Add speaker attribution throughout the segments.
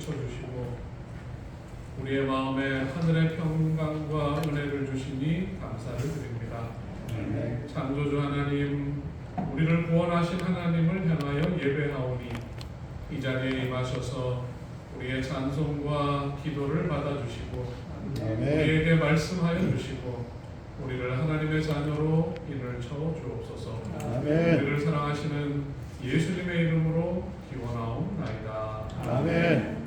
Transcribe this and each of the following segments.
Speaker 1: 비춰주시고 우리의 마음에 하늘의 평강과 은혜를 주시니 감사를 드립니다. 창조주 하나님, 우리를 구원하신 하나님을 향하여 예배하오니 이 자리에 임하셔서 우리의 찬송과 기도를 받아주시고 우리에게 말씀하여 주시고 우리를 하나님의 자녀로 인을 쳐 주옵소서. 우리를 사랑하시는 예수님의 이름으로 기원하옵나이다.
Speaker 2: 아멘.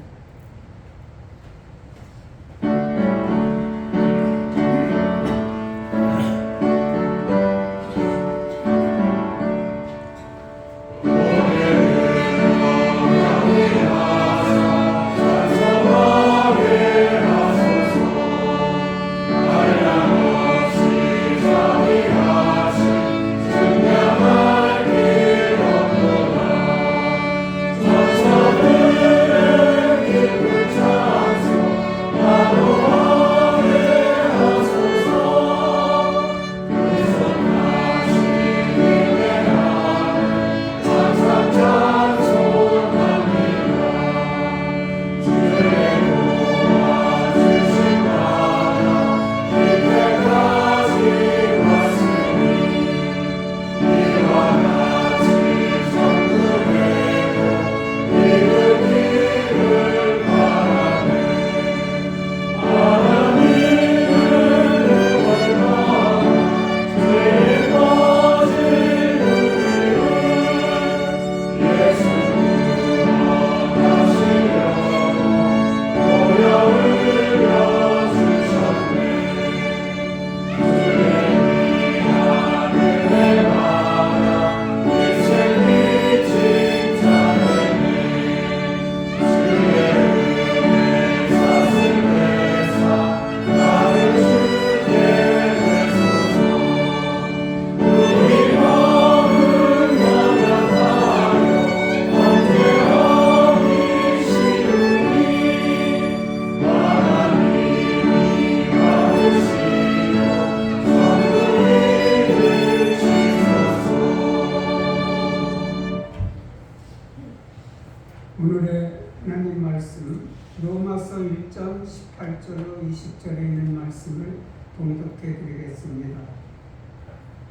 Speaker 3: 오늘의 하나님 말씀 로마서 1장 18절로 20절에 있는 말씀을 봉독해 드리겠습니다.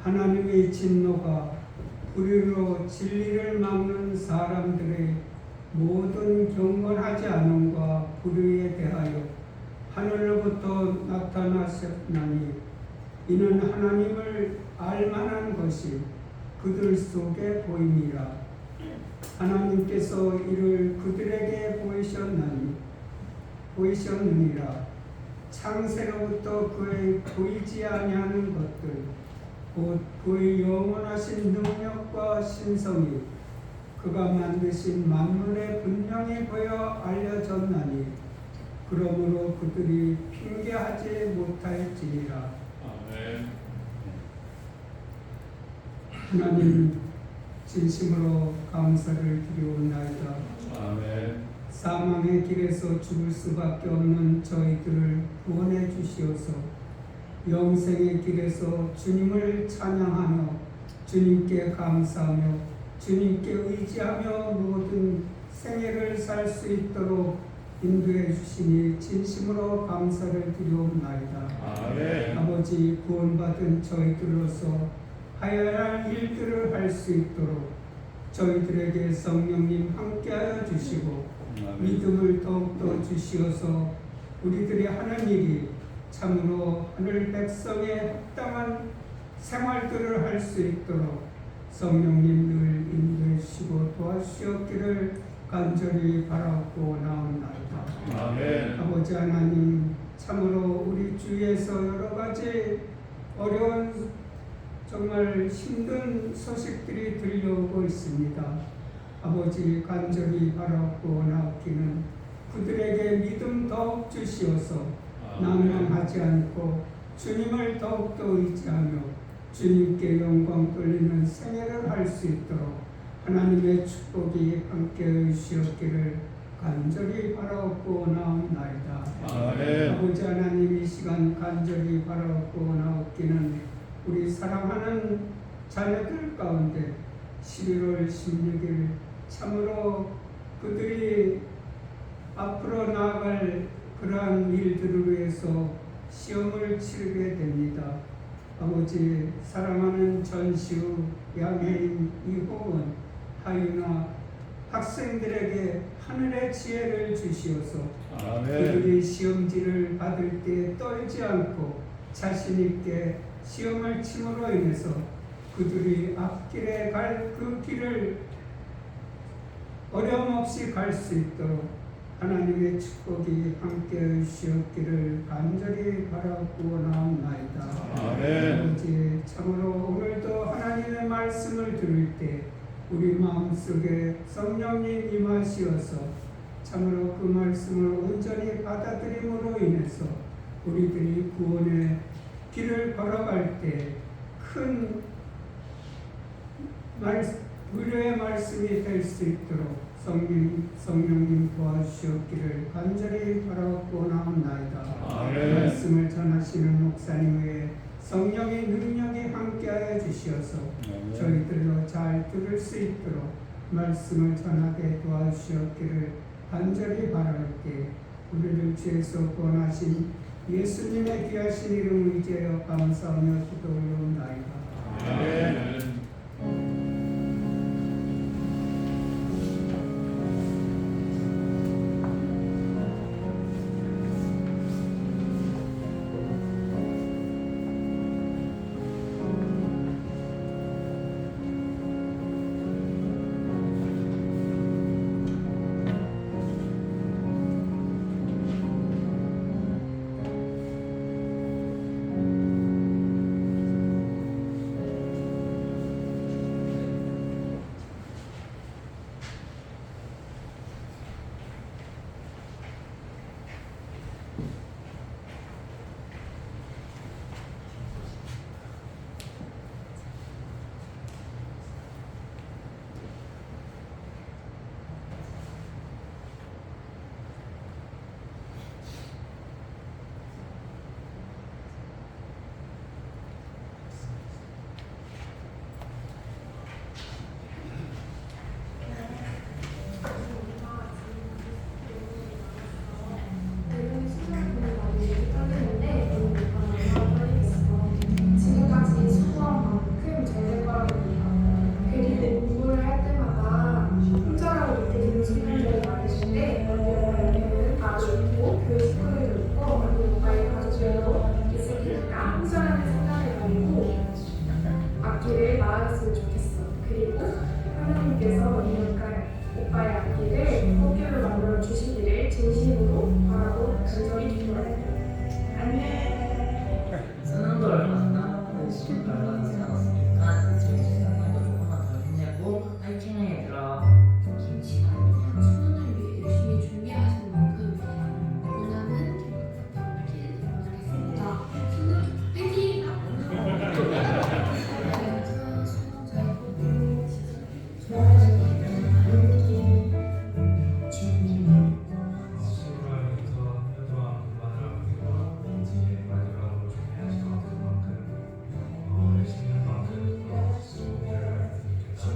Speaker 3: 하나님의 진노가 불의로 진리를 막는 사람들의 모든 경건하지 않음과 불의에 대하여 하늘로부터 나타나셨나니 이는 하나님을 알만한 것이 그들 속에 보임이라. 하나님께서 이를 그들에게 보이셨느니라. 창세로부터 그의 보이지 아니하는 것들 곧 그의 영원하신 능력과 신성이 그가 만드신 만물에 분명히 보여 알려졌나니 그러므로 그들이 핑계하지 못할지니라.
Speaker 1: 아멘.
Speaker 3: 하나님 진심으로 감사를 드리옵나이다.
Speaker 1: 아멘.
Speaker 3: 사망의 길에서 죽을 수밖에 없는 저희들을 구원해 주시어서 영생의 길에서 주님을 찬양하며 주님께 감사하며 주님께 의지하며 모든 생애를 살 수 있도록 인도해 주시니 진심으로 감사를 드리옵나이다.
Speaker 1: 아멘.
Speaker 3: 아버지, 구원받은 저희들로서 하여야 할 일들을 할 수 있도록 저희들에게 성령님 함께하여 주시고 믿음을 더욱더 주시어서 우리들이 하는 일이 참으로 하늘 백성의 합당한 생활들을 할 수 있도록 성령님 늘 인도해 주시고 도와주시옵기를 간절히 바라고 나옵나이다.
Speaker 1: 아멘.
Speaker 3: 아버지 하나님, 참으로 우리 주위에서 여러 가지 어려운 정말 힘든 소식들이 들려오고 있습니다. 아버지, 간절히 바라고 나옵기는 그들에게 믿음 더욱 주시어서 낭망하지 않고 주님을 더욱더 의지하며 주님께 영광 돌리는 생애를 할 수 있도록 하나님의 축복이 함께 해주시옵기를 간절히 바라옵고 나옵나이다.
Speaker 2: 아멘.
Speaker 3: 아버지 하나님, 이 시간 간절히 바라옵고 나옵기는 우리 사랑하는 자녀들 가운데 11월 16일 참으로 그들이 앞으로 나아갈 그러한 일들을 위해서 시험을 치르게 됩니다. 아버지, 사랑하는 전시우, 양혜인, 이호원, 하윤아 학생들에게 하늘의 지혜를 주시어서
Speaker 1: 아멘.
Speaker 3: 그들이 시험지를 받을 때 떨지 않고 자신 있게 시험을 침으로 인해서 그들이 앞길에 갈 그 길을 어려움 없이 갈 수 있도록 하나님의 축복이 함께 하시옵기를 간절히 바라구나옵나이다.
Speaker 1: 아멘.
Speaker 3: 아버지, 참으로 오늘도 하나님의 말씀을 들을 때 우리 마음속에 성령님 임하시어서 참으로 그 말씀을 온전히 받아들임으로 인해서 우리들이 구원의 길을 걸어갈 때 큰 위로의 말씀이 될 수 있도록 성령님 도와주시옵기를 간절히 바라옵고나옵나이다.
Speaker 1: 아멘.
Speaker 3: 말씀을 전하시는 목사님 외에 성령의 능력이 함께하여 주시어서
Speaker 1: 아멘.
Speaker 3: 저희들로 잘 들을 수 있도록 말씀을 전하게 도와주시옵기를 간절히 바랄게 우리를 주에서 구원하신 예수님의 귀하신 이름 의지하여 감사하며 기도 올려옵나이다.
Speaker 1: 아멘.
Speaker 2: 지금까지 수고한 만큼 잘 될 거라고 믿어요. 그리고 공부를 할 때마다 혼자라고 느껴지는 순간들이 많으신데 여러분은 아주 있고 교회 식구들도 있고 그리고 오빠의 가족들도 있을 테니까 혼자라는 생각을 버리고 악기를 나아갔으면 좋겠어. 그리고 하나님께서 오빠의 악기를 꽃교를 만들어 주시기를 진심으로 바라고 간절히 기도해요. 안녕.
Speaker 4: 수능도 얼마 안 남았고 시험도 얼마 남지 않았으니까 수능도 조금만 더 힘내고 파이팅 해 얘들아.
Speaker 5: 김치가 그냥 수능을 위해 열심히 준비하신 만큼 오늘은 기대해 보겠습니다. 수능 파이팅!
Speaker 6: 친구라면서 현저한 불만을 안기고 이제 마지막으로 준비하신 만큼 열심히 한 만큼 좋은 결과가 있으면 좋겠다.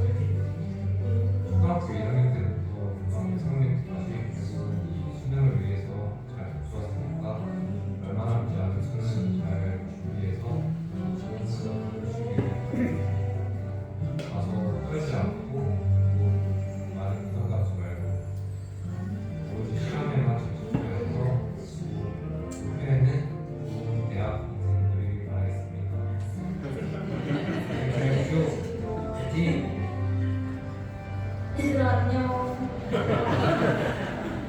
Speaker 6: 초등학교 1학년 때부터 중학교 3학년 때까지 결국은 이 수능을 위해서 잘 공부했으니까 얼마 남지 않은 수능을 잘 준비해서 좋은 성적을 주기를 가서 떨지 않고 많은 부담 갖지 말고 오로지 시험에만 집중해서 후회는 좋은 대학 인생 되길 바라겠습니다. 땡큐. 파이팅!
Speaker 2: 얘들아 안녕.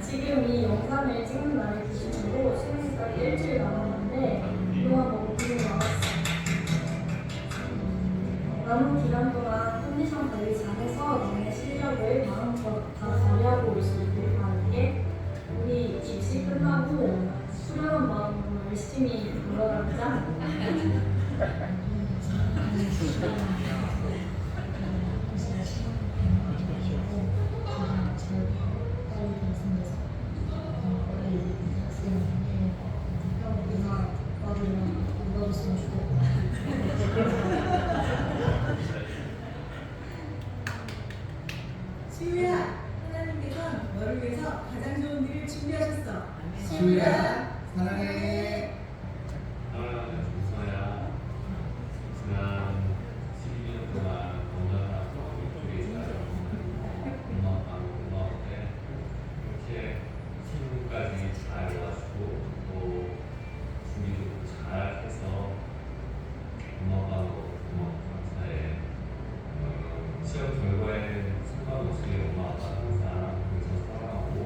Speaker 2: 지금 이 영상을 찍는 날을 기준으로 수능까지 일주일 남았는데 그동안 너무 고생 많았어. 남은 기간 동안 컨디션 관리 잘해서 너의 실력을 마음껏 다 발휘하고 올 수 있길 바랄게. 우리 입시 끝나고 수련한 마음으로 열심히 놀아가자.
Speaker 7: 시우야, 하나님께서 너를 위해서 가장 좋은 일을
Speaker 5: 준비하셨어.
Speaker 7: 주야 사랑해.
Speaker 6: 사랑하는 조서야, 지난 12년 동안 건강하고 우리 가족 엄마 아빠는 고마운데 이렇게 친구까지 잘 와주고 또 준비도 잘 해서 엄마 아빠 너무 고마워 감사해. 시험 결과에 상관없이 엄마 아빠 항상 그저 사랑하고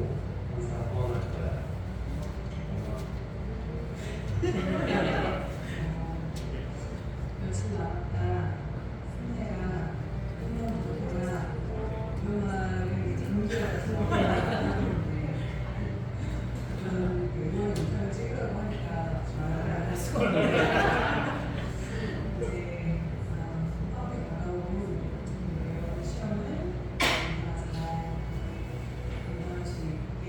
Speaker 6: 항상 후원할 거야.
Speaker 7: 며칠 나왔다. 승혜가 끝나보니까 누나를 장기가 생각나는데 저는 그 영상을 찍으라고 하니까 말을 안 했어. 이제 수업에 가까운 시험은 잘 공부할 수 있게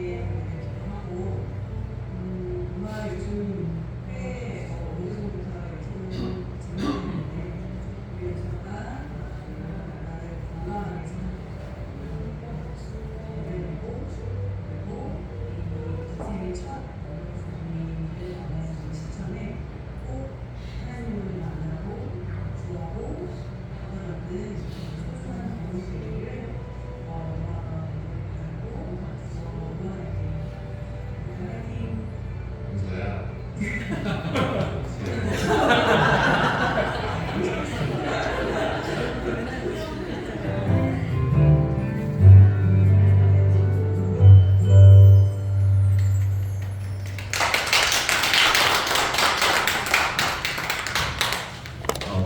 Speaker 7: 하고 엄마 요즘 꽤 어느 정도가 요즘 재밌는데 우리 여자가 나를 건강하게 생각하고 그리고 이 인생의 첫 우리를 만나는 시점에 꼭 하나님을 만나고 구하고 얻어맞는 소중한 경험들을 엄마가 알고 엄마에게 하나님
Speaker 6: 은서야.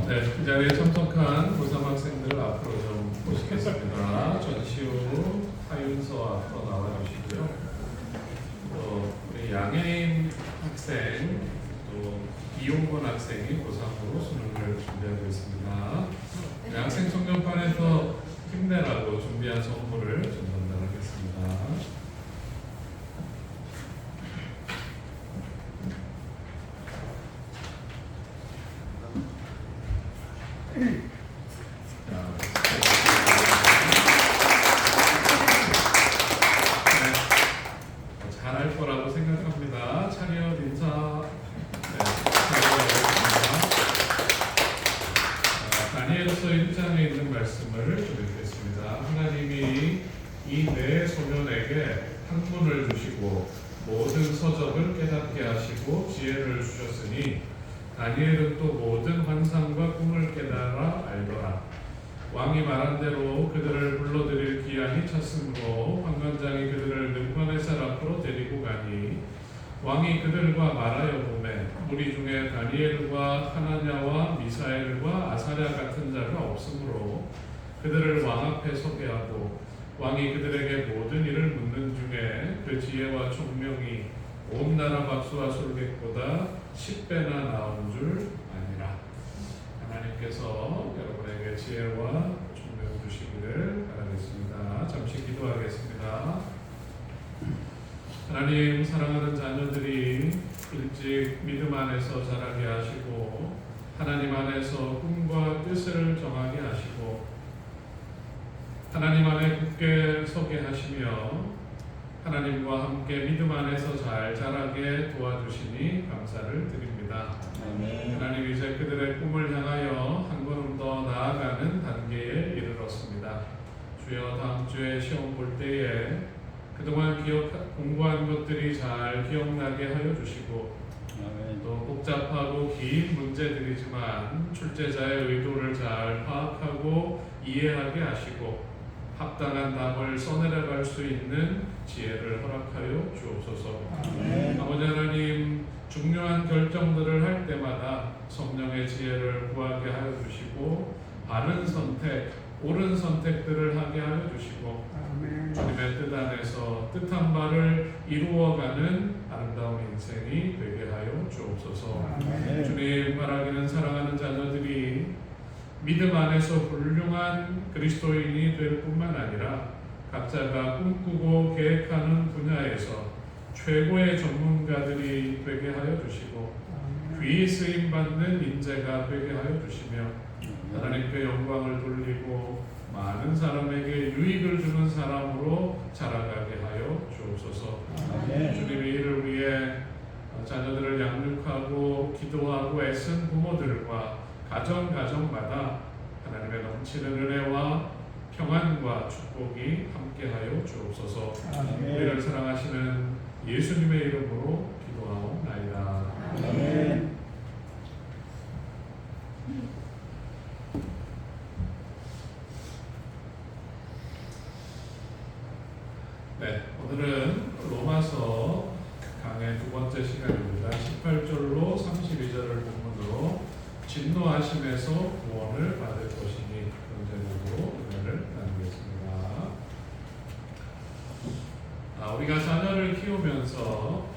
Speaker 1: 네, 이 자리에 참석한 고3 학생들 앞으로 좀 모시겠습니다. 전시우, 하윤서 앞으로 나와주시고요. 또 우리 양혜인 학생, 또 이용권 학생이 고3으로 수능을 준비하고 있습니다. 네, 학생 청년판에서 힘내라고 준비한 선물을 좀 전달하겠습니다. 잘할 거라고 생각합니다. 차렷 인사. 다니엘서 1장에 있는 말씀을 좀 읽겠습니다. 하나님이 이 네 소년에게 학문을 주시고 모든 서적을 깨닫게 하시고 지혜를 주셨으니 다니엘은 또 모든 환상과 꿈을 깨달아 알더라. 왕이 말한 대로 그들을 불러들일 기한이 찼으므로 환관장이 그들을 능건의살 앞으로 데리고 가니 왕이 그들과 말하여 보매 우리 중에 다니엘과 하나냐와 미사엘과 아사랴 같은 자가 없으므로 그들을 왕 앞에 서게 하고 왕이 그들에게 모든 일을 묻는 중에 그 지혜와 총명이 온 나라 박수와 솔객보다 10배나 나온 줄 아니라. 하나님께서 여러분에게 지혜와 총명 주시기를 바라겠습니다. 잠시 기도하겠습니다. 하나님, 사랑하는 자녀들이 일찍 믿음 안에서 자라게 하시고 하나님 안에서 꿈과 뜻을 정하게 하시고 하나님 안에 굳게 서게 하시며 하나님과 함께 믿음 안에서 잘 자라게 도와주시니 감사를 드립니다. 하나님, 이제 그들의 꿈을 향하여 한 걸음 더 나아가는 단계에 이르렀습니다. 주여, 다음 주에 시험 볼 때에 그동안 공부한 것들이 잘 기억나게 하여 주시고 또 복잡하고 긴 문제들이지만 출제자의 의도를 잘 파악하고 이해하게 하시고 합당한 답을 써내려갈 수 있는 지혜를 허락하여 주옵소서. 아버지 하나님, 중요한 결정들을 할 때마다 성령의 지혜를 구하게 하여 주시고 바른 선택, 옳은 선택들을 하게 하여 주시고 주님의 뜻 안에서 뜻한 바를 이루어가는 아름다운 인생이 되게 하여 주옵소서. 주님, 바라기는 사랑하는 자녀들이 믿음 안에서 훌륭한 그리스도인이 될 뿐만 아니라 각자가 꿈꾸고 계획하는 분야에서 최고의 전문가들이 되게 하여 주시고 귀 쓰임 받는 인재가 되게 하여 주시며 하나님께 영광을 돌리고 많은 사람에게 유익을 주는 사람으로 자라가게 하여 주옵소서. 주님의 일을 위해 자녀들을 양육하고 기도하고 애쓴 부모들과 가정마다 하나님의 넘치는 은혜와 평안과 축복이 함께하여 주옵소서. 우리를 사랑하시는 예수님의 이름으로 기도하옵나이다.
Speaker 3: 아멘.
Speaker 1: 네, 오늘은 로마서 강의 두 번째 시간입니다. 18절로 32절을 본문으로 진노하심에서 구원을 받을 것이니 그런 제목으로 은혜를 나누겠습니다. 우리가 자녀를 키우면서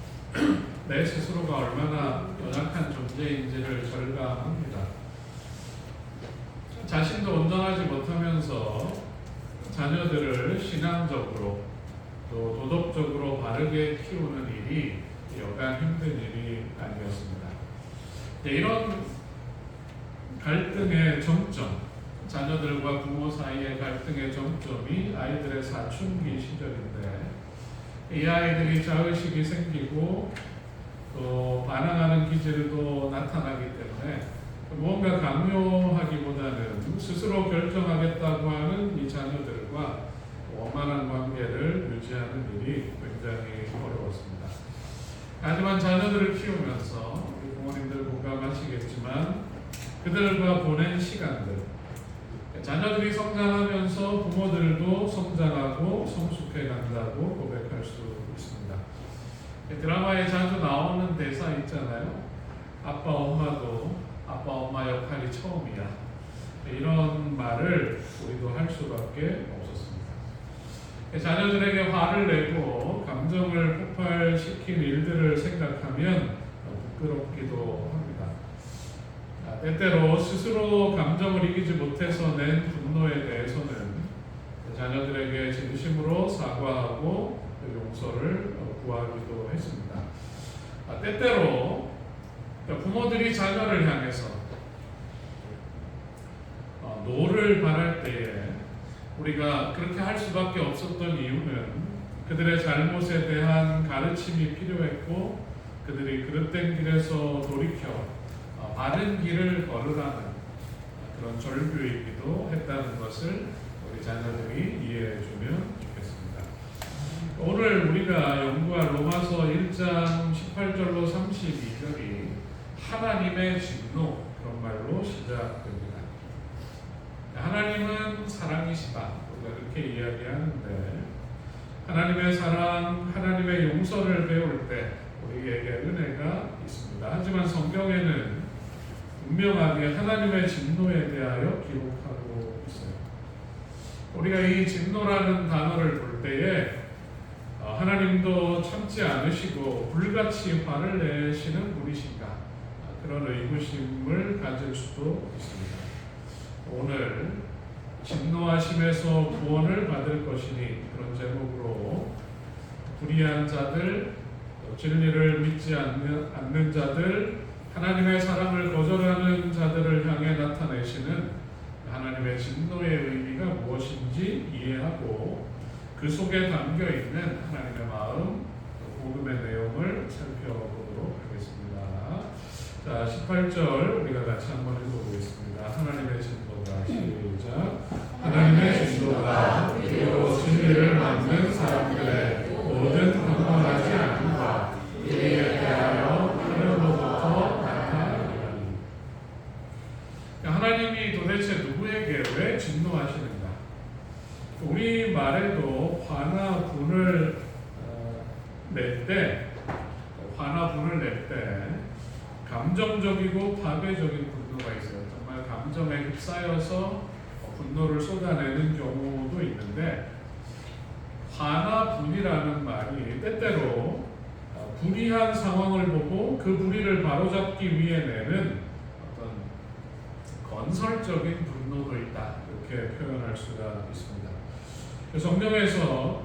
Speaker 1: 내 스스로가 얼마나 연약한 존재인지를 절감합니다. 자신도 온전하지 못하면서 자녀들을 신앙적으로 또 도덕적으로 바르게 키우는 일이 여간 힘든 일이 아니었습니다. 이런 갈등의 정점, 자녀들과 부모 사이의 갈등의 정점이 아이들의 사춘기 시절인데 이 아이들이 자의식이 생기고 또 반항하는 기질도 나타나기 때문에 무언가 강요하기보다는 스스로 결정하겠다고 하는 이 자녀들과 원만한 관계를 유지하는 일이 굉장히 어려웠습니다. 하지만 자녀들을 키우면서 우리 부모님들 공감하시겠지만 그들과 보낸 시간들, 자녀들이 성장하면서 부모들도 성장하고 성숙해 간다고 고백할 수 있습니다. 드라마에 자주 나오는 대사 있잖아요. 아빠 엄마도 아빠 엄마 역할이 처음이야. 이런 말을 우리도 할 수밖에 없었습니다. 자녀들에게 화를 내고 감정을 폭발시킨 일들을 생각하면 부끄럽기도 합니다. 때때로 스스로 감정을 이기지 못해서 낸 분노에 대해서는 자녀들에게 진심으로 사과하고 용서를 구하기도 했습니다. 때때로 부모들이 자녀를 향해서 노를 바랄 때에 우리가 그렇게 할 수밖에 없었던 이유는 그들의 잘못에 대한 가르침이 필요했고 그들이 그릇된 길에서 돌이켜 바른 길을 걸으라는 그런 절규이기도 했다는 것을 우리 자녀들이 이해해 주면 좋겠습니다. 오늘 우리가 연구할 로마서 1장 18절로 32절이 하나님의 진노 그런 말로 시작됩니다. 하나님은 사랑이시다. 우리가 그렇게 이야기하는데 하나님의 사랑, 하나님의 용서를 배울 때 우리에게 은혜가 있습니다. 하지만 성경에는 분명하게 하나님의 진노에 대하여 기록하고 있어요. 우리가 이 진노라는 단어를 볼 때에 하나님도 참지 않으시고 불같이 화를 내시는 분이신가 그런 의구심을 가질 수도 있습니다. 오늘 진노하심에서 구원을 받을 것이니 그런 제목으로 불의한 자들, 진리를 믿지 않는 자들, 하나님의 사랑을 거절하는 자들을 향해 나타내시는 하나님의 진노의 의미가 무엇인지 이해하고 그 속에 담겨있는 하나님의 마음, 복음의 내용을 살펴보도록 하겠습니다. 자, 18절 우리가 같이 한번 읽어보겠습니다. 하나님의 진노가 시작. 하나님의 진노가 그리고 진리를 맡는 사람들의 모든 평범하지 않음과 이에 대하여 하늘로부터 나타나리니. 하나님이 도대체 누구에게 왜 진노하시는가? 우리 말에도 화나 분을 낼 때 감정적이고 파괴적인 분노가 있어요. 정말 감정에 휩싸여서 분노를 쏟아내는 경우도 있는데 화나 분이라는 말이 때때로 불의한 상황을 보고 그 불의를 바로잡기 위해 내는 어떤 건설적인 분노도 있다 이렇게 표현할 수가 있습니다. 성경에서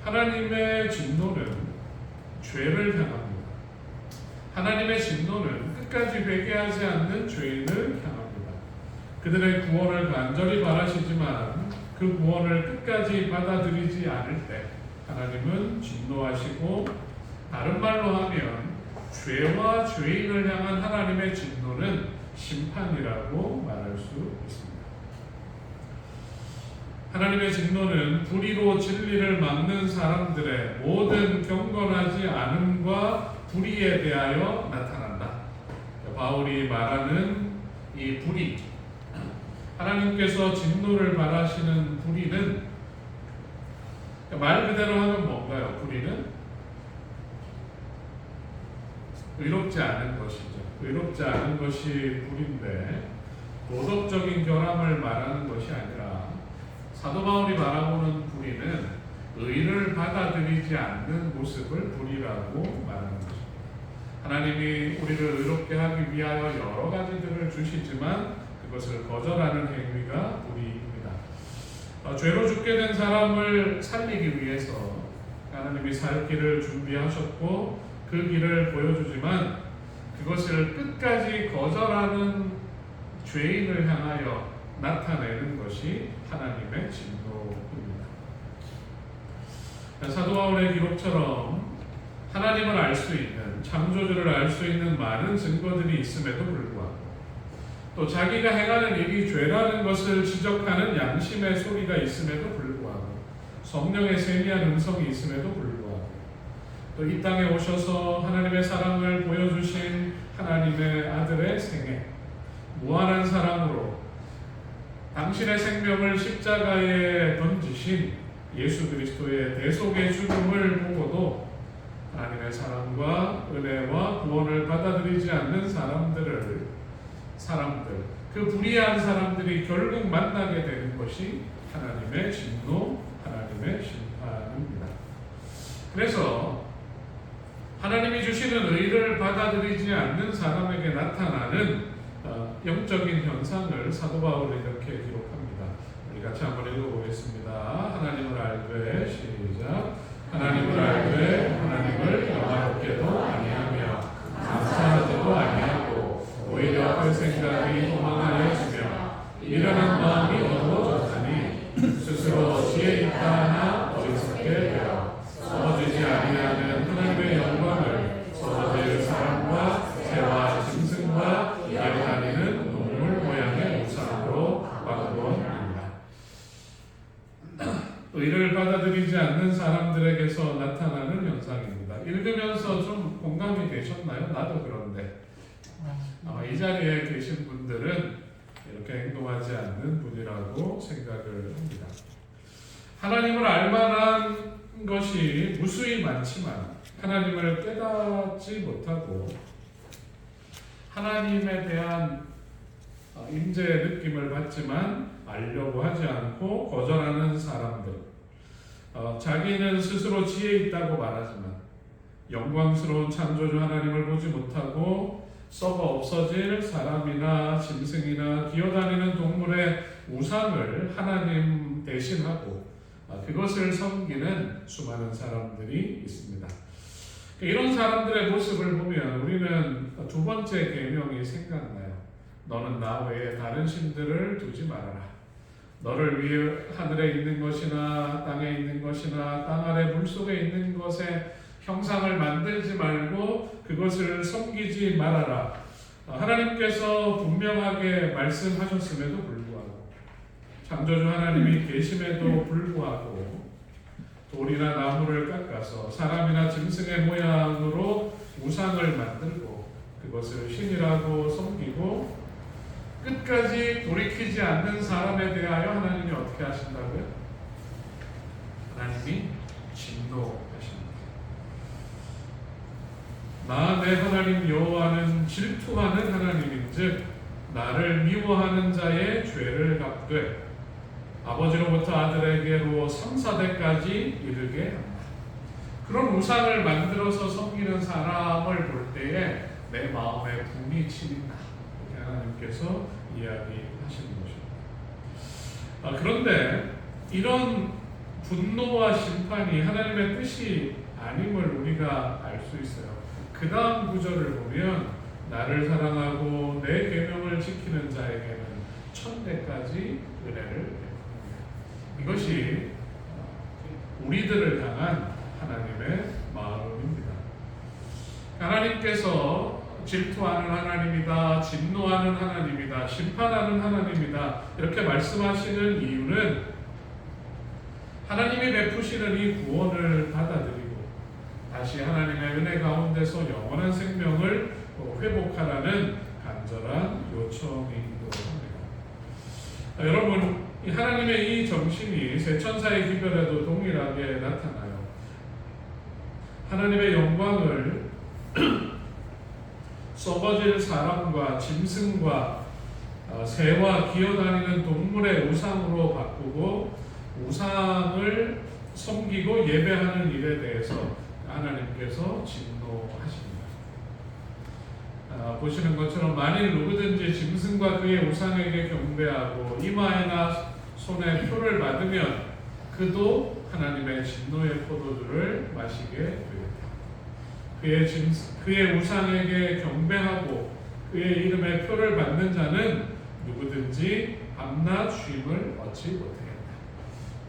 Speaker 1: 하나님의 진노는 죄를 향합니다. 하나님의 진노는 끝까지 회개하지 않는 죄인을 향합니다. 그들의 구원을 간절히 바라시지만 그 구원을 끝까지 받아들이지 않을 때 하나님은 진노하시고, 다른 말로 하면 죄와 죄인을 향한 하나님의 진노는 심판이라고 말할 수 있습니다. 하나님의 진노는 불의로 진리를 막는 사람들의 모든 경건하지 않음과 불의에 대하여 나타난다. 바울이 말하는 이 불의, 하나님께서 진노를 바라시는 불의는, 말 그대로 하면 뭔가요? 불의는 의롭지 않은 것이죠. 의롭지 않은 것이 불인데, 도덕적인 결함을 말하는 것이 아니라 사도 바울이 바라보는 불의는 의를 받아들이지 않는 모습을 불의라고 말하는 것입니다. 하나님이 우리를 의롭게 하기 위하여 여러 가지들을 주시지만 그것을 거절하는 행위가 불의입니다. 죄로 죽게 된 사람을 살리기 위해서 하나님이 살 길을 준비하셨고 그 길을 보여주지만 그것을 끝까지 거절하는 죄인을 향하여 나타내는 것이 하나님의 진노입니다. 사도 바울의 기록처럼 하나님을 알 수 있는, 창조주를 알 수 있는 많은 증거들이 있음에도 불구하고, 또 자기가 행하는 일이 죄라는 것을 지적하는 양심의 소리가 있음에도 불구하고, 성령의 세미한 음성이 있음에도 불구하고, 또 이 땅에 오셔서 하나님의 사랑을 보여주신 하나님의 아들의 생애, 무한한 사랑으로 당신의 생명을 십자가에 던지신 예수 그리스도의 대속의 죽음을 보고도 하나님의 사랑과 은혜와 구원을 받아들이지 않는 사람들, 그 불의한 사람들이 결국 만나게 되는 것이 하나님의 진노, 하나님의 심판입니다. 그래서 하나님이 주시는 의를 받아들이지 않는 사람에게 나타나는 영적인 현상을 사도 바울이 이렇게 기록합니다. 우리 같이 한번 읽어보겠습니다. 하나님을 알되, 시작. 하나님을 알되 하나님을 영화롭게도 아니하며 감사하지도 아니하고 오히려 그 생각이 도망하여 주며 미련한 마음이 어두워졌다니 스스로 지혜 있다 하나 어리석게 되어 써주지 아니하는 하나님의 영광을 써줄 사람과 새와 짐승과 기어다니는 동물 모양의 우상으로 바꾸었습니다. 의를 받아들이지 않는 사람들에게서 나타나는 현상입니다. 읽으면서 좀 공감이 되셨나요? 나도 그런데 이 자리에 계신 분들은 이렇게 행동하지 않는 분이라고 생각을 합니다. 하나님을 알만한 것이 무수히 많지만 하나님을 깨닫지 못하고 하나님에 대한 임재의 느낌을 받지만 알려고 하지 않고 거절하는 사람들, 자기는 스스로 지혜 있다고 말하지만 영광스러운 창조주 하나님을 보지 못하고 썩어 없어질 사람이나 짐승이나 기어다니는 동물의 우상을 하나님 대신하고 그것을 섬기는 수많은 사람들이 있습니다. 이런 사람들의 모습을 보면 우리는 두 번째 계명이 생각나요. 너는 나 외에 다른 신들을 두지 말아라. 너를 위해 하늘에 있는 것이나 땅에 있는 것이나 땅 아래 물속에 있는 것에 형상을 만들지 말고 그것을 섬기지 말아라. 하나님께서 분명하게 말씀하셨음에도 불구하고, 창조주 하나님이 계심에도 불구하고 돌이나 나무를 깎아서 사람이나 짐승의 모양으로 우상을 만들고 그것을 신이라고 섬기고 끝까지 돌이키지 않는 사람에 대하여 하나님이 어떻게 하신다고요? 하나님이 진노하십니다. 나 내 하나님 여호와는 질투하는 하나님인즉 나를 미워하는 자의 죄를 갚되 아버지로부터 아들에게로 3,4대까지 이르게 한다. 그런 우상을 만들어서 섬기는 사람을 볼 때에 내 마음에 분이 치린다. 이렇게 하나님께서 이야기하시는 것입니다. 그런데 이런 분노와 심판이 하나님의 뜻이 아님을 우리가 알 수 있어요. 그 다음 구절을 보면 나를 사랑하고 내 계명을 지키는 자에게는 1000배까지 은혜를 베풉니다. 이것이 우리들을 향한 하나님의 마음입니다. 하나님께서 질투하는 하나님이다, 진노하는 하나님이다, 심판하는 하나님이다 이렇게 말씀하시는 이유는 하나님이 베푸시는 이 구원을 받아들이고 다시 하나님의 은혜 가운데서 영원한 생명을 회복하라는 간절한 요청이기도 합니다. 여러분, 이 하나님의 이 정신이 세 천사의 기별에도 동일하게 나타나요. 하나님의 영광을 썩어질 사람과 짐승과 새와 기어다니는 동물의 우상으로 바꾸고 우상을 섬기고 예배하는 일에 대해서 하나님께서 진노하십니다. 보시는 것처럼 만일 누구든지 짐승과 그의 우상에게 경배하고 이마에나 손에 표를 받으면 그도 하나님의 진노의 포도주를 마시게 되겠다. 그의 우상에게 경배하고 그의 이름에 표를 받는 자는 누구든지 밤낮 쉼을 얻지 못하겠다.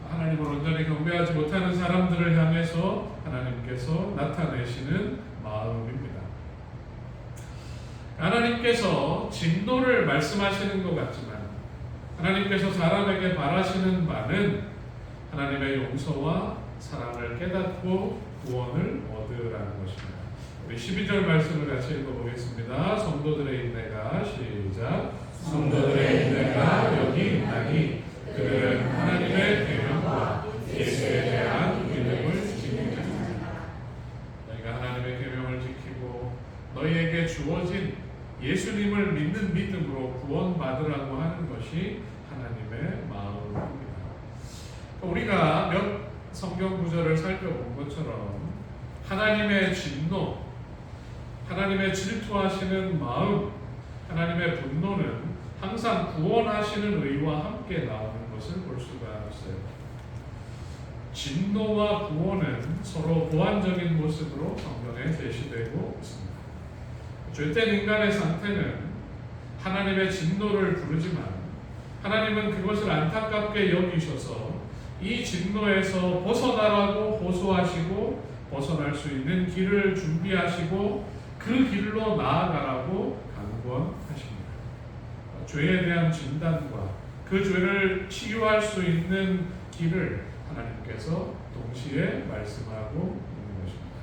Speaker 1: 하나님을 온전히 경배하지 못하는 사람들을 향해서 하나님께서 나타내시는 마음입니다. 하나님께서 진노를 말씀하시는 것 같지만 하나님께서 사람에게 바라시는 바는 하나님의 용서와 사랑을 깨닫고 구원을 얻으라는 것입니다. 우리 12절 말씀을 같이 읽어보겠습니다. 성도들의 인내가 시작. 성도들의 인내가 여기 있나니 그들은 하나님의 계명과 예수에 대한 믿음을 지키는 자입니다. 너희가 하나님의 계명을 지키고 너희에게 주어진 예수님을 믿는 믿음으로 구원받으라고 하는 것이 하나님의 마음입니다. 우리가 몇 성경 구절을 살펴본 것처럼 하나님의 진노, 하나님의 질투하시는 마음, 하나님의 분노는 항상 구원하시는 의와 함께 나오는 것을 볼 수가 있어요. 진노와 구원은 서로 보완적인 모습으로 성경에 제시되고 있습니다. 죄된 인간의 상태는 하나님의 진노를 부르지만 하나님은 그것을 안타깝게 여기셔서 이 진노에서 벗어나라고 호소하시고 벗어날 수 있는 길을 준비하시고 그 길로 나아가라고 강권하십니다. 죄에 대한 진단과 그 죄를 치유할 수 있는 길을 하나님께서 동시에 말씀하고 있는 것입니다.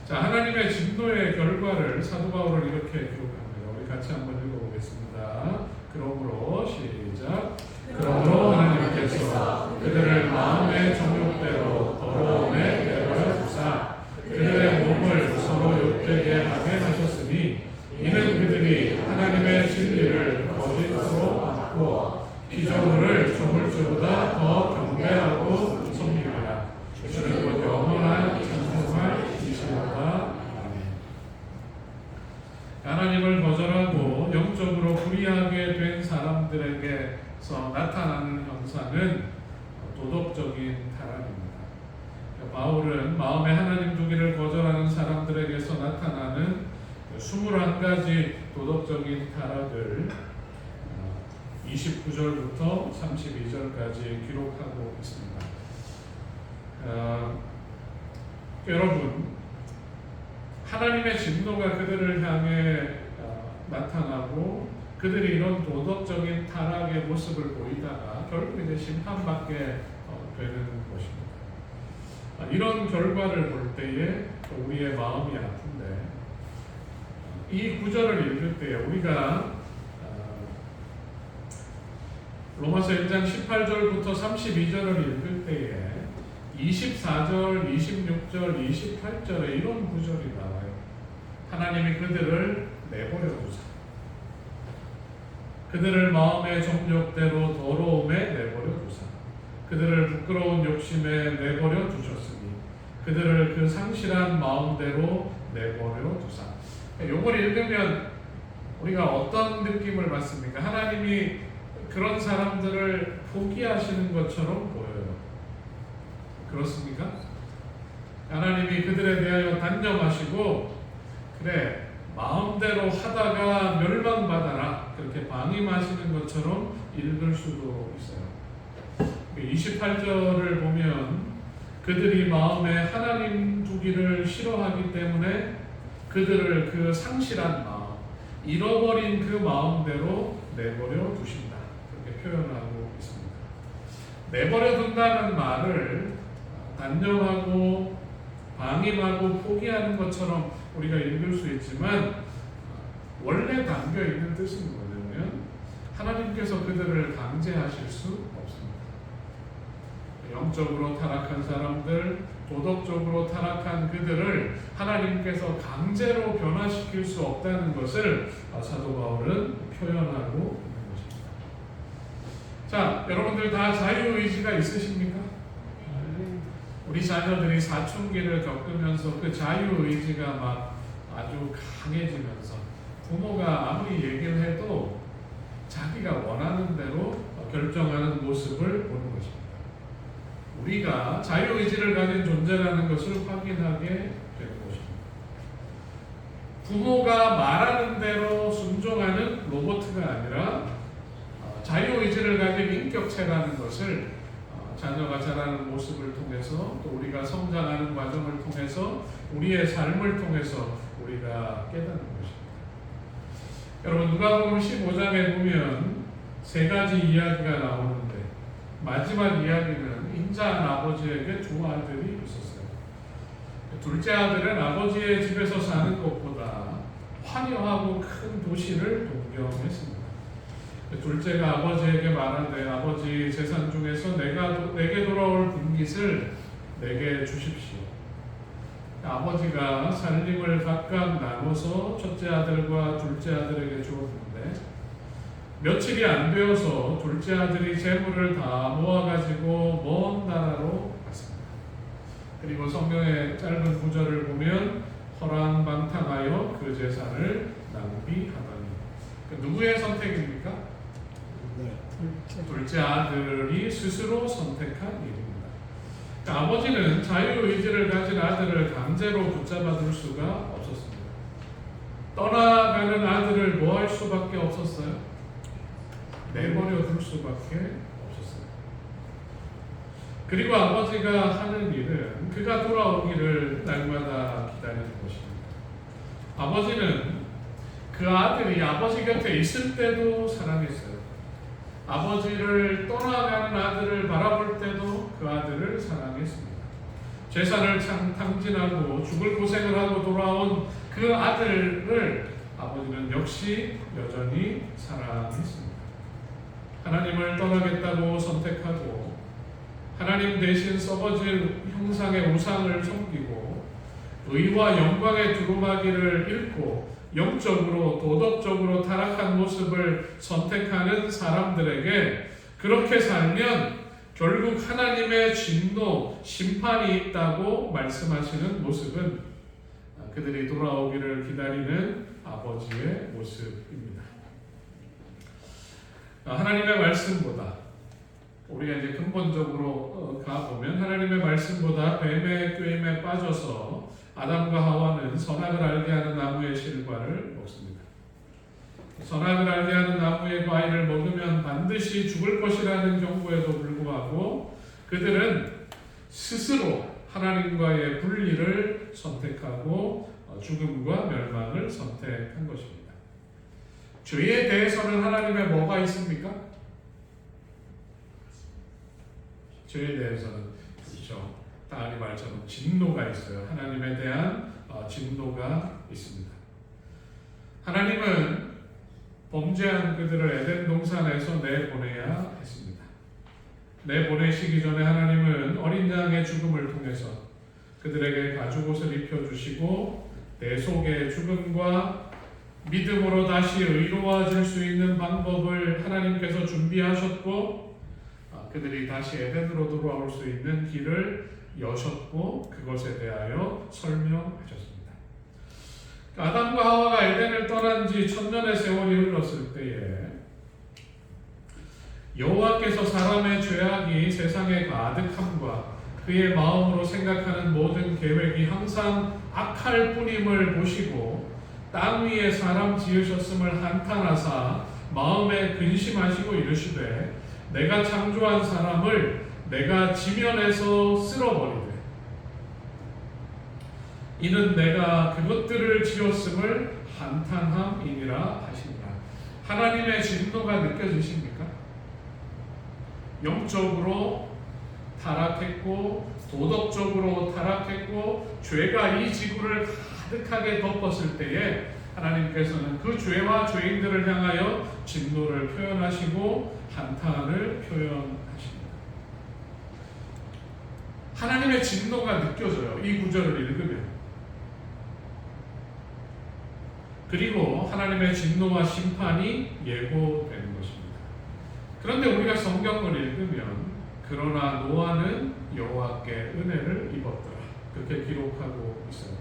Speaker 1: 자, 하나님의 진노의 결과를 사도 바울은 이렇게 기록합니다. 우리 같이 한번 읽어보겠습니다. 그러므로 시작. 그러므로 하나님께서 그들을 마음의 정욕대로 더러움에 내버려 두사 그들의 몸을 서로 욕되게 하게 하셨으니 이는 그들이 하나님의 진리를 거짓으로 받고 피조물을 조물주보다 더 경배하고 섬기리라. 주는 곧 영원한 찬송할 이시로다. 아멘. 하나님을 거절하고 영적으로 불의하게 된 사람들에게서 나타나는 형상은 도덕적인 타락입니다. 바울은 마음에 하나님 두기를 거절하는 사람들에게서 나타나는 21가지 도덕적인 타락을 29절부터 32절까지 기록하고 있습니다. 여러분, 하나님의 진노가 그들을 향해 나타나고 그들이 이런 도덕적인 타락의 모습을 보이다가 결국 이제 심판받게 되는 것입니다. 이런 결과를 볼 때에 우리의 마음이 아픈데 이 구절을 읽을 때 우리가 로마서 1장 18절부터 32절을 읽을 때에 24절, 26절, 28절에 이런 구절이 나와요. 하나님이 그들을 내버려 두사 그들을 마음의 정욕대로 더러움에 내버려 두사 그들을 부끄러운 욕심에 내버려 두셨으니 그들을 그 상실한 마음대로 내버려 두사. 요걸 읽으면 우리가 어떤 느낌을 받습니까? 하나님이 그런 사람들을 포기하시는 것처럼 보여요. 그렇습니까? 하나님이 그들에 대하여 단념하시고 그래 마음대로 하다가 멸망받아라 그렇게 방임하시는 것처럼 읽을 수도 있어요. 28절을 보면 그들이 마음에 하나님 두기를 싫어하기 때문에 그들을 그 상실한 마음, 잃어버린 그 마음대로 내버려 두신다. 그렇게 표현하고 있습니다. 내버려 둔다는 말을 단념하고 방임하고 포기하는 것처럼 우리가 읽을 수 있지만 원래 담겨 있는 뜻은 뭐냐면 하나님께서 그들을 강제하실 수 없습니다. 영적으로 타락한 사람들, 도덕적으로 타락한 그들을 하나님께서 강제로 변화시킬 수 없다는 것을 사도 바울은 표현하고 있는 것입니다. 자, 여러분들 다 자유의지가 있으십니까? 우리 자녀들이 사춘기를 겪으면서 그 자유의지가 막 아주 강해지면서 부모가 아무리 얘기를 해도 자기가 원하는 대로 결정하는 모습을 보는 것입니다. 우리가 자유의지를 가진 존재라는 것을 확인하게 되는 것입니다. 부모가 말하는 대로 순종하는 로봇가 아니라 자유의지를 가진 인격체라는 것을 자녀가 자라는 모습을 통해서 또 우리가 성장하는 과정을 통해서 우리의 삶을 통해서 우리가 깨닫는 것입니다. 여러분 누가복음 15장에 보면 세 가지 이야기가 나오는데 마지막 이야기는 인자한 아버지에게 두 아들이 있었어요. 둘째 아들은 아버지의 집에서 사는 것보다 화려하고 큰 도시를 동경했습니다. 둘째가 아버지에게 말하되 아버지 재산 중에서 내게 돌아올 분깃을 내게 주십시오. 아버지가 살림을 각각 나눠서 첫째 아들과 둘째 아들에게 주었는데 며칠이 안 되어서 둘째 아들이 재물을 다 모아가지고 먼 나라로 갔습니다. 그리고 성경의 짧은 구절을 보면 허랑방탕하여 그 재산을 낭비하더니 누구의 선택입니까? 둘째 아들이 스스로 선택한 일입니다. 그러니까 아버지는 자유의지를 가진 아들을 강제로 붙잡아 둘 수가 없었습니다. 떠나가는 아들을 뭐 할 수밖에 없었어요? 내버려 둘 수밖에 없었어요. 그리고 아버지가 하는 일은 그가 돌아오기를 날마다 기다리는 것입니다. 아버지는 그 아들이 아버지 곁에 있을 때도 사랑했어요. 아버지를 떠나가는 아들을 바라볼 때도 그 아들을 사랑했습니다. 재산을 탕진하고 죽을 고생을 하고 돌아온 그 아들을 아버지는 역시 여전히 사랑했습니다. 하나님을 떠나겠다고 선택하고 하나님 대신 썩어질 형상의 우상을 섬기고 의와 영광의 두루마기를 잃고 영적으로 도덕적으로 타락한 모습을 선택하는 사람들에게 그렇게 살면 결국 하나님의 진노, 심판이 있다고 말씀하시는 모습은 그들이 돌아오기를 기다리는 아버지의 모습입니다. 하나님의 말씀보다 우리가 이제 근본적으로 가보면 하나님의 말씀보다 뱀의 꾀임에 빠져서 아담과 하와는 선악을 알게 하는 나무의 실과를 먹습니다. 선악을 알게 하는 나무의 과일을 먹으면 반드시 죽을 것이라는 경고에도 불구하고 그들은 스스로 하나님과의 분리를 선택하고 죽음과 멸망을 선택한 것입니다. 죄에 대해서는 하나님의 뭐가 있습니까? 죄에 대해서는 그렇죠. 다리 말처럼 진노가 있어요. 하나님에 대한 진노가 있습니다. 하나님은 범죄한 그들을 에덴 동산에서 내보내야 했습니다. 내보내시기 전에 하나님은 어린 양의 죽음을 통해서 그들에게 가죽옷을 입혀주시고 대속의 죽음과 믿음으로 다시 의로워질 수 있는 방법을 하나님께서 준비하셨고 그들이 다시 에덴으로 돌아올 수 있는 길을 여셨고 그것에 대하여 설명하셨습니다. 아담과 하와가 에덴을 떠난 지 1000년의 세월이 흘렀을 때에 여호와께서 사람의 죄악이 세상에 가득함과 그의 마음으로 생각하는 모든 계획이 항상 악할 뿐임을 보시고 땅 위에 사람 지으셨음을 한탄하사 마음에 근심하시고 이르시되 내가 창조한 사람을 내가 지면에서 쓸어버리되 이는 내가 그것들을 지었음을 한탄함이니라 하시니라. 하나님의 진노가 느껴지십니까? 영적으로 타락했고 도덕적으로 타락했고 죄가 이 지구를 가득하게 덮었을 때에 하나님께서는 그 죄와 죄인들을 향하여 진노를 표현하시고 한탄을 표현하십니다. 하나님의 진노가 느껴져요. 이 구절을 읽으면. 그리고 하나님의 진노와 심판이 예고되는 것입니다. 그런데 우리가 성경을 읽으면 그러나 노아는 여호와께 은혜를 입었더라. 그렇게 기록하고 있어요.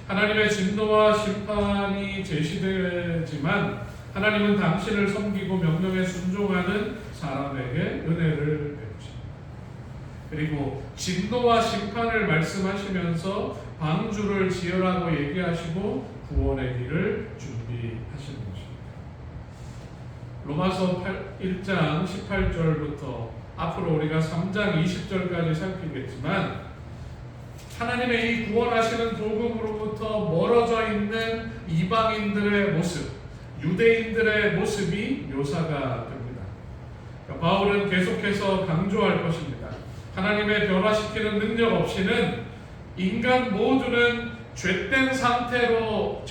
Speaker 1: 하나님의 진노와 심판이 제시되지만 하나님은 당신을 섬기고 명령에 순종하는 사람에게 은혜를 베푸십니다. 그리고 진노와 심판을 말씀하시면서 방주를 지으라고 얘기하시고 구원의 길을 준비하시는 것입니다. 로마서 1장 18절부터 앞으로 우리가 3장 20절까지 살피겠지만 하나님의 이 구원하시는 복음으로부터 멀어져 있는 이방인들의 모습, 유대인들의 모습이 묘사가 됩니다. 그러니까 바울은 계속해서 강조할 것입니다. 하나님의 변화시키는 능력 없이는 인간 모두는 죄된 상태이고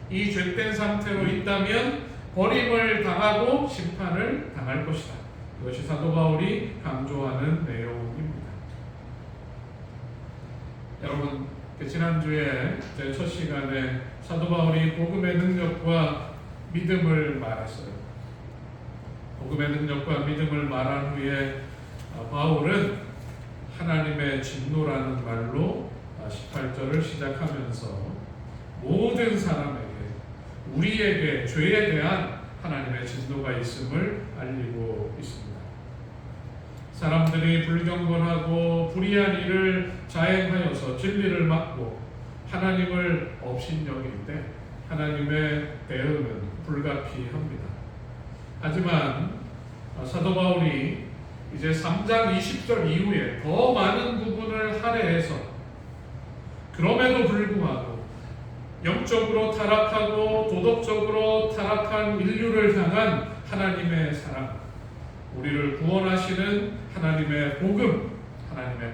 Speaker 1: 이 죄된 상태로 있다면 버림을 당하고 심판을 당할 것이다. 이것이 사도 바울이 강조하는 내용입니다. 여러분, 지난주에 제 첫 시간에 사도 바울이 복음의 능력과 믿음을 말했어요. 복음의 능력과 믿음을 말한 후에 바울은 하나님의 진노라는 말로 18절을 시작하면서 모든 사람에게 우리에게 죄에 대한 하나님의 진노가 있음을 알리고 있습니다. 사람들이 불경건하고 불의한 일을 자행하여서 진리를 막고 하나님을 업신여길 때 하나님의 대응은 불가피합니다. 하지만 사도 바울이 이제 3장 20절 이후에 더 많은 부분을 할애해서 그럼에도 불구하고 영적으로 타락하고 도덕적으로 타락한 인류를 향한 하나님의 사랑, 우리를 구원하시는 하나님의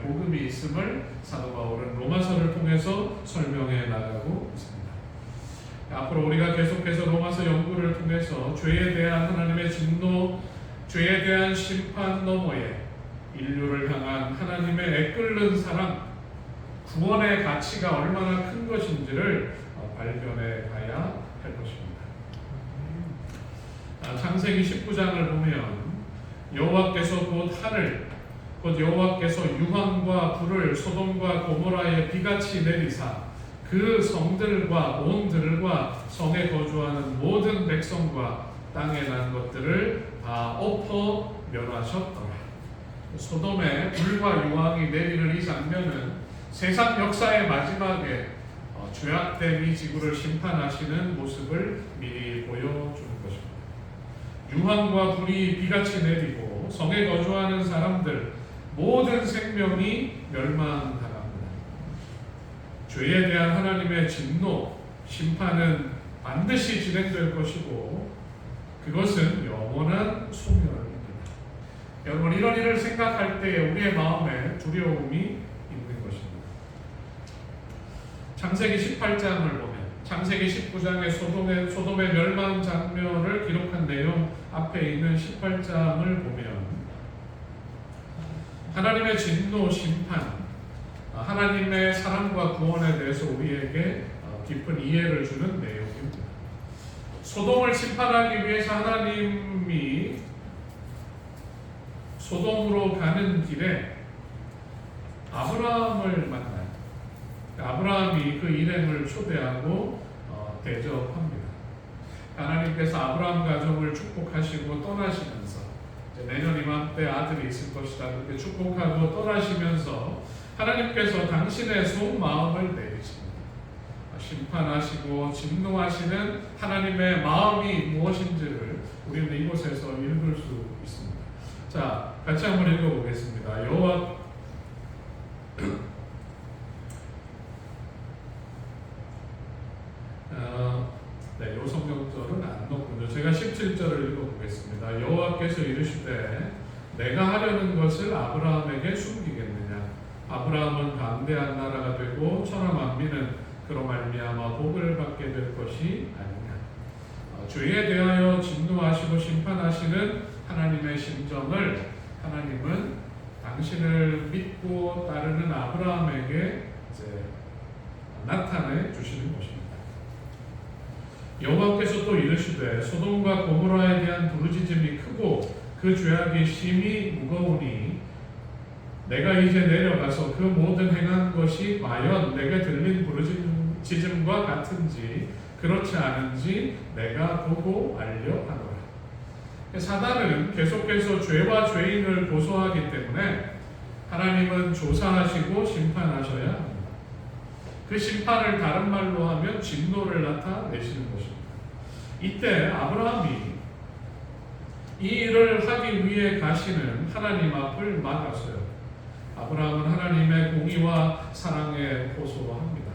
Speaker 1: 복음이 있음을 사도 바울은 로마서를 통해서 설명해 나가고 있습니다. 앞으로 우리가 계속해서 로마서 연구를 통해서 죄에 대한 하나님의 진노, 죄에 대한 심판 너머에 인류를 향한 하나님의 애끓는 사랑, 구원의 가치가 얼마나 큰 것인지를 발견해 가야 할 것입니다. 창세기 19장을 보면 여호와께서 곧 하늘, 곧 여호와께서 유황과 불을 소돔과 고모라에 비같이 내리사 그 성들과 온 들과 성에 거주하는 모든 백성과 땅에 난 것들을 다 엎어 멸하셨더라. 소돔에 불과 유황이 내리는 이 장면은 세상 역사의 마지막에 죄악된 이 지구를 심판하시는 모습을 미리 보여주는 것입니다. 유황과 불이 비같이 내리고 성에 거주하는 사람들 모든 생명이 멸망당합니다. 죄에 대한 하나님의 진노, 심판은 반드시 진행될 것이고 그것은 영원한 소멸입니다. 여러분, 이런 일을 생각할 때 우리의 마음에 두려움이 있는 것입니다. 창세기 18장을 보면 창세기 19장의 소돔의 멸망 장면을 기록한 내용 앞에 있는 18장을 보면 하나님의 진노, 심판, 하나님의 사랑과 구원에 대해서 우리에게 깊은 이해를 주는 내용입니다. 소돔을 심판하기 위해서 하나님이 소돔으로 가는 길에 아브라함을 만나요. 아브라함이 그 일행을 초대하고 대접합니다. 하나님께서 아브라함 가정을 축복하시고 떠나시면서 내년 이맘때 아들이 있을 것이다 그렇게 축복하고 떠나시면서 하나님께서 당신의 속마음을 내리십니다. 심판하시고 진노하시는 하나님의 마음이 무엇인지를 우리는 이곳에서 읽을 수 있습니다. 자, 같이 한번 읽어보겠습니다. 여호와 네, 요 성경절은 안 넣군요. 제가 17절을 읽어보겠습니다. 여호와께서 이르시되 내가 하려는 것을 아브라함에게 숨기겠느냐? 아브라함은 강대한 나라가 되고 천하 만민은 그로 말미암아 복을 받게 될 것이 아니냐. 죄에 대하여 진노하시고 심판하시는 하나님의 심정을 하나님은 당신을 믿고 따르는 아브라함에게 이제 나타내 주시는 것입니다. 여호와께서 또 이르시되 소돔과 고모라에 대한 부르짖음이 크고 그 죄악이 심히 무거우니 내가 이제 내려가서 그 모든 행한 것이 과연 내게 들린 부르짖음과 같은지 그렇지 않은지 내가 보고 알려하노라. 사단은 계속해서 죄와 죄인을 고소하기 때문에 하나님은 조사하시고 심판하셔야 합니다. 그 심판을 다른 말로 하면 진노를 나타내시는 것입니다. 이때 아브라함이 이 일을 하기 위해 가시는 하나님 앞을 막았어요. 아브라함은 하나님의 공의와 사랑에 호소합니다.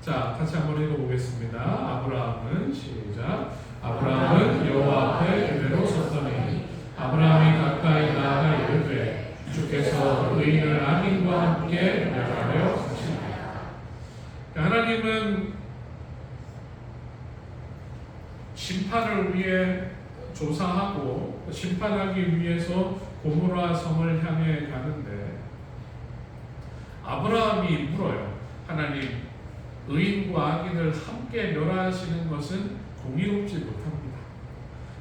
Speaker 1: 자, 같이 한번 읽어보겠습니다. 아브라함은 시작. 아브라함은 여호와 앞에 그대로 섰더니 아브라함이 가까이 나아가 이르되 주께서 의인을 악인과 함께 멸하려 하시나이다. 하나님은 심판을 위해 조사하고 심판하기 위해서 고모라 성을 향해 가는데 아브라함이 물어요. 하나님, 의인과 악인을 함께 멸하시는 것은 공의롭지 못합니다.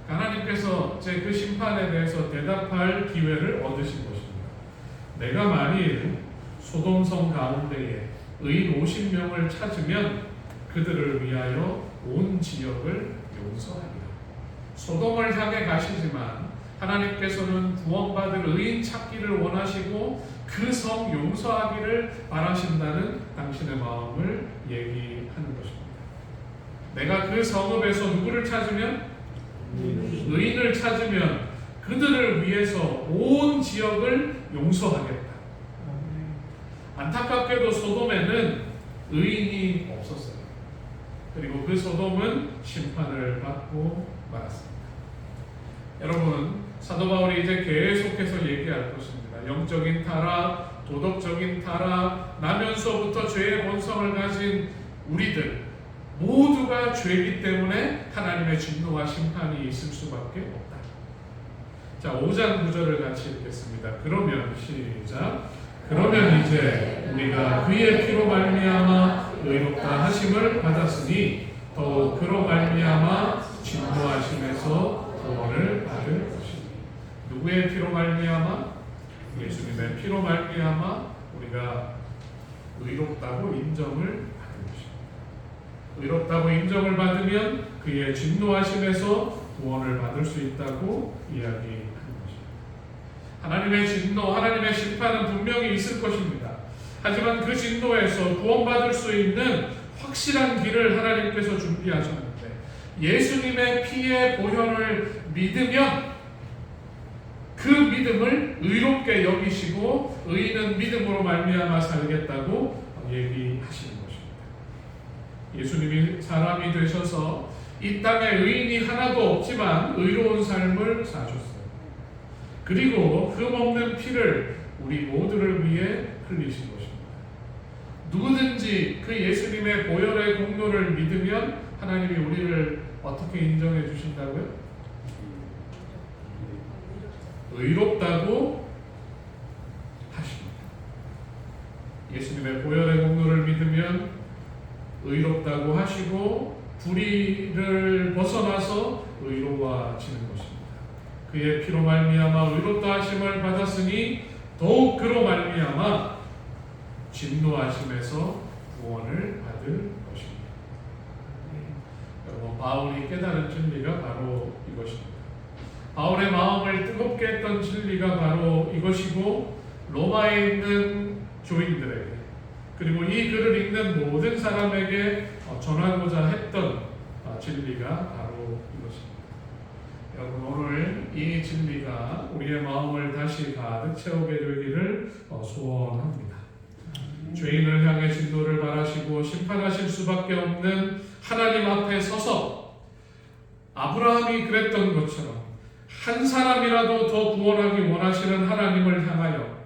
Speaker 1: 하나님께서 제 그 심판에 대해서 대답할 기회를 얻으신 것입니다. 내가 만일 소돔성 가운데에 의인 50명을 찾으면 그들을 위하여 온 지역을 용서하리라. 소돔을 향해 가시지만 하나님께서는 구원받을 의인 찾기를 원하시고 그 성 용서하기를 바라신다는 당신의 마음을 얘기하는 것입니다. 내가 그 성읍에서 누구를 찾으면? 의인을 찾으면 그들을 위해서 온 지역을 용서하겠다. 안타깝게도 소돔에는 의인이 없었어요. 그리고 그 소돔은 심판을 받고 말았습니다. 여러분, 사도 바울이 이제 계속해서 얘기할 것입니다. 영적인 타락, 도덕적인 타락, 나면서부터 죄의 본성을 가진 우리들 모두가 죄이기 때문에 하나님의 진노와 심판이 있을 수밖에 없다. 자, 5장 9절을 같이 읽겠습니다. 그러면 시작. 그러면 이제 우리가 그의 피로 말미암아 의롭다 하심을 받았으니 더욱 그로 말미암아 진노하심에서 구원을 받을 것이니. 누구의 피로 말미암아? 예수님의 피로 말미암아 우리가 의롭다고 인정을 받은 것입니다. 의롭다고 인정을 받으면 그의 진노하심에서 구원을 받을 수 있다고 이야기하는 것입니다. 하나님의 진노, 하나님의 심판은 분명히 있을 것입니다. 하지만 그 진노에서 구원받을 수 있는 확실한 길을 하나님께서 준비하셨는데 예수님의 피의 보혈을 믿으면 그 믿음을 의롭게 여기시고 의인은 믿음으로 말미암아 살겠다고 얘기하시는 것입니다. 예수님이 사람이 되셔서 이 땅에 의인이 하나도 없지만 의로운 삶을 사셨어요. 그리고 흠 없는 피를 우리 모두를 위해 흘리신 것입니다. 누구든지 그 예수님의 보혈의 공로를 믿으면 하나님이 우리를 어떻게 인정해 주신다고요? 의롭다고 하십니다. 예수님의 보혈의 공로를 믿으면 의롭다고 하시고 불의를 벗어나서 의로워지는 것입니다. 그의 피로 말미암아 의롭다 하심을 받았으니 더욱 그로 말미암아 진노하심에서 구원을 받을 것입니다. 여러분, 바울이 깨달은 진리가 바로 이것입니다. 바울의 마음을 뜨겁게 했던 진리가 바로 이것이고 로마에 있는 교인들에게 그리고 이 글을 읽는 모든 사람에게 전하고자 했던 진리가 바로 이것입니다. 여러분, 오늘 이 진리가 우리의 마음을 다시 가득 채우게 되기를 소원합니다. 죄인을 향해 진노를 바라시고 심판하실 수밖에 없는 하나님 앞에 서서 아브라함이 그랬던 것처럼 한 사람이라도 더 구원하기 원하시는 하나님을 향하여,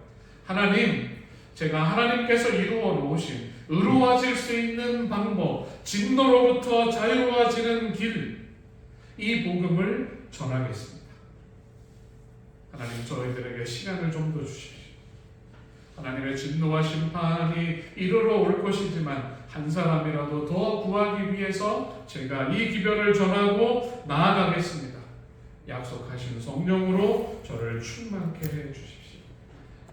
Speaker 1: 하나님, 제가 하나님께서 이루어 놓으신 의로워질 수 있는 방법, 진노로부터 자유로워지는 길, 이 복음을 전하겠습니다. 하나님, 저희들에게 시간을 좀 더 주십시오. 하나님의 진노와 심판이 이르러 올 것이지만 한 사람이라도 더 구하기 위해서 제가 이 기별을 전하고 나아가겠습니다. 약속하신 성령으로 저를 충만케 해 주십시오.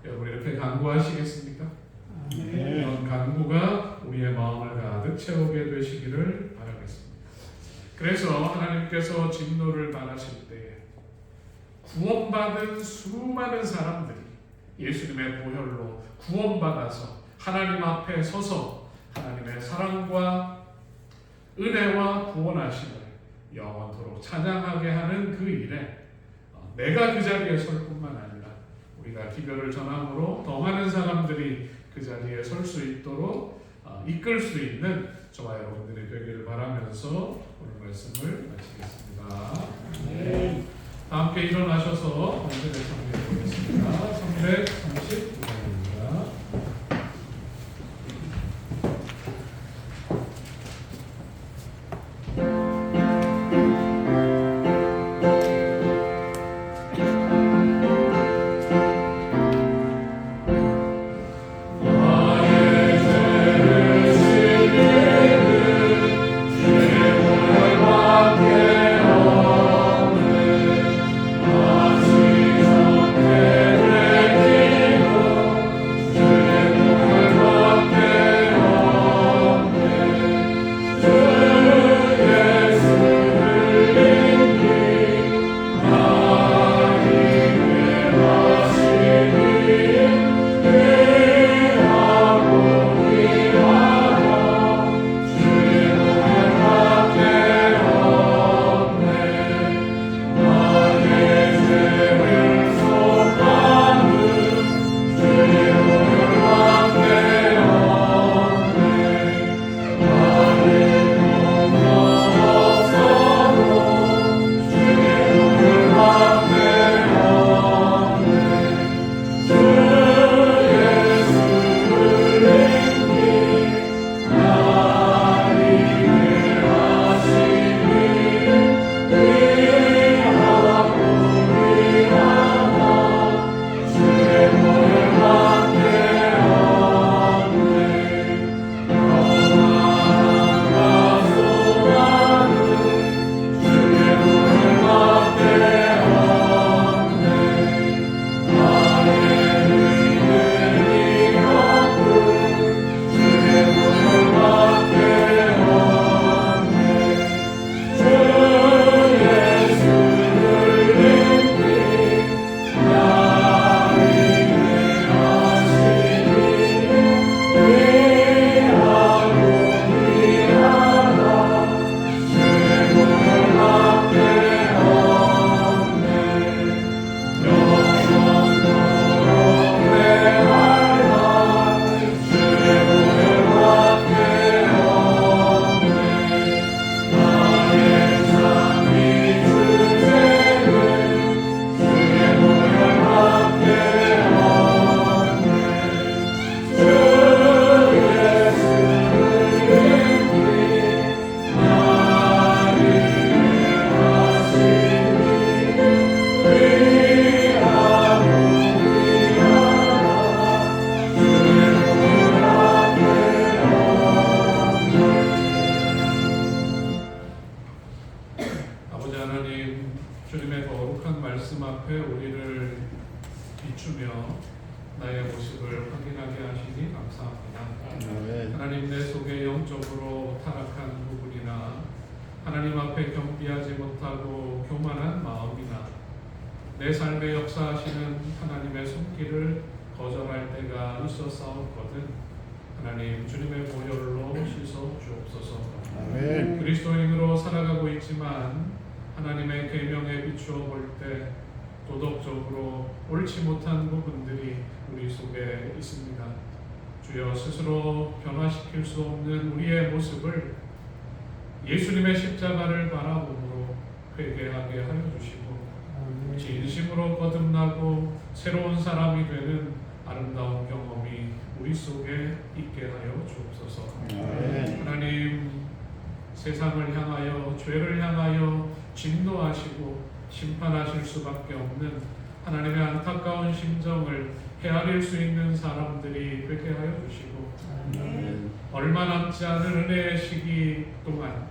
Speaker 1: 여러분, 이렇게 간구하시겠습니까? 이런 간구가 우리의 마음을 가득 채우게 되시기를 바라겠습니다. 그래서 하나님께서 진노를 바라실 때에 구원받은 수많은 사람들이 예수님의 보혈로 구원받아서 하나님 앞에 서서 하나님의 사랑과 은혜와 구원하심을 영원토록 찬양하게 하는 그 일에 내가 그 자리에 설 뿐만 아니라 우리가 기별을 전함으로 더 많은 사람들이 그 자리에 설 수 있도록 이끌 수 있는 저와 여러분들이 되기를 바라면서 오늘 말씀을 마치겠습니다. 네. 다 함께 일어나셔서 본문을 정리해 보겠습니다. 339번입니다. 하나님, 내 속에 영적으로 타락한 부분이나 하나님 앞에 경비하지 못하고 교만한 마음이나 내 삶에 역사하시는 하나님의 손길을 거절할 때가 있었사옵거든 하나님 주님의 보혈로 씻어 주옵소서.
Speaker 8: 아멘.
Speaker 1: 그리스도인으로 살아가고 있지만 하나님의 계명에 비추어 볼 때 도덕적으로 옳지 못한 부분들이 우리 속에 있습니다. 주여 스스로 변화시킬 수 없는 우리의 모습을 예수님의 십자가를 바라봄으로 회개하게 하여 주시고 진심으로 거듭나고 새로운 사람이 되는 아름다운 경험이 우리 속에 있게 하여 주옵소서.
Speaker 8: 아멘.
Speaker 1: 하나님 세상을 향하여 죄를 향하여 진노하시고 심판하실 수밖에 없는 하나님의 안타까운 심정을 헤아릴 수 있는 사람들이 되게 하여 주시고 얼마 남지 않은 은혜의 시기 동안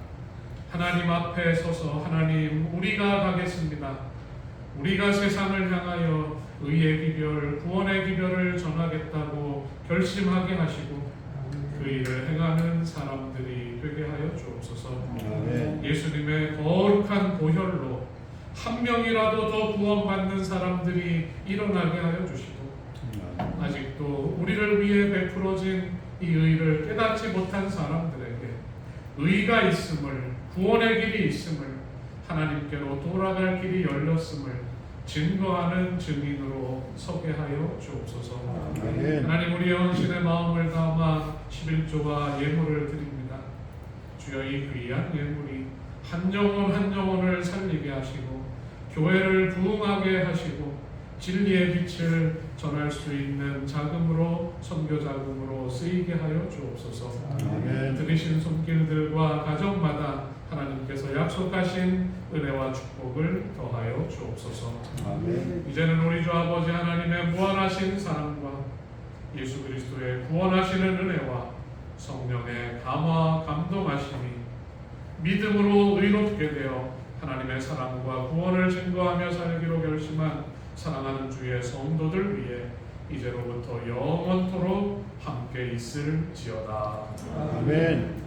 Speaker 1: 하나님 앞에 서서 하나님 우리가 가겠습니다. 우리가 세상을 향하여 의의 기별, 구원의 기별을 전하겠다고 결심하게 하시고 그 일을 행하는 사람들이 되게 하여 주옵소서.
Speaker 8: 아멘.
Speaker 1: 예수님의 거룩한 보혈로 한 명이라도 더 구원받는 사람들이 일어나게 하여 주시고 아직도 우리를 위해 베풀어진 이 의를 깨닫지 못한 사람들에게 의가 있음을, 구원의 길이 있음을, 하나님께로 돌아갈 길이 열렸음을 증거하는 증인으로 서게 하여 주옵소서.
Speaker 8: 아멘.
Speaker 1: 하나님 우리의 헌신의 마음을 담아 11조와 예물을 드립니다. 주여 이 귀한 예물이 한 영혼 한 영혼을 살리게 하시고 교회를 부흥하게 하시고 진리의 빛을 전할 수 있는 자금으로 선교 자금으로 쓰이게 하여 주옵소서.
Speaker 8: 아멘.
Speaker 1: 들으신 손길들과 가정마다 하나님께서 약속하신 은혜와 축복을 더하여 주옵소서.
Speaker 8: 아멘.
Speaker 1: 이제는 우리 주 아버지 하나님의 무한하신 사랑과 예수 그리스도의 구원하시는 은혜와 성령의 감화 감동하심이 믿음으로 의롭게 되어 하나님의 사랑과 구원을 증거하며 살기로 결심한 사랑하는 주의 성도들 위해 이제로부터 영원토록 함께 있을지어다.
Speaker 8: 아멘.